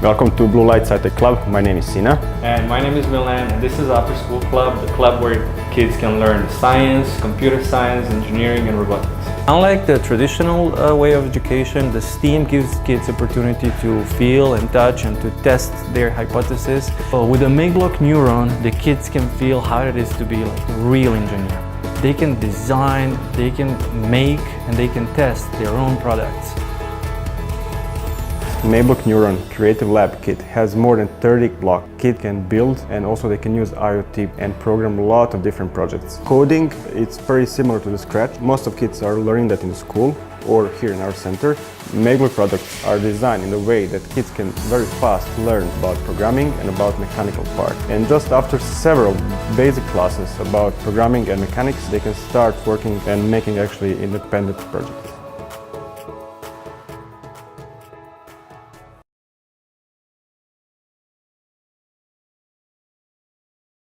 Welcome to Blue Light SciTech Club. My name is Sina. And my name is Milan, and this is After School Club, the club where kids can learn science, computer science, engineering, and robotics. Unlike the traditional way of education, the STEAM gives kids opportunity to feel and touch and to test their hypothesis. With the Makeblock Neuron, the kids can feel how it is to be like a real engineer. They can design, they can make, and they can test their own products. Makeblock Neuron Creative Lab kit has more than 30 blocks. Kid can build, and also they can use IoT and program a lot of different projects. Coding, it's very similar to the Scratch. Most of kids are learning that in school or here in our center. Makeblock products are designed in a way that kids can very fast learn about programming and about mechanical part. And just after several basic classes about programming and mechanics, they can start working and making actually independent projects.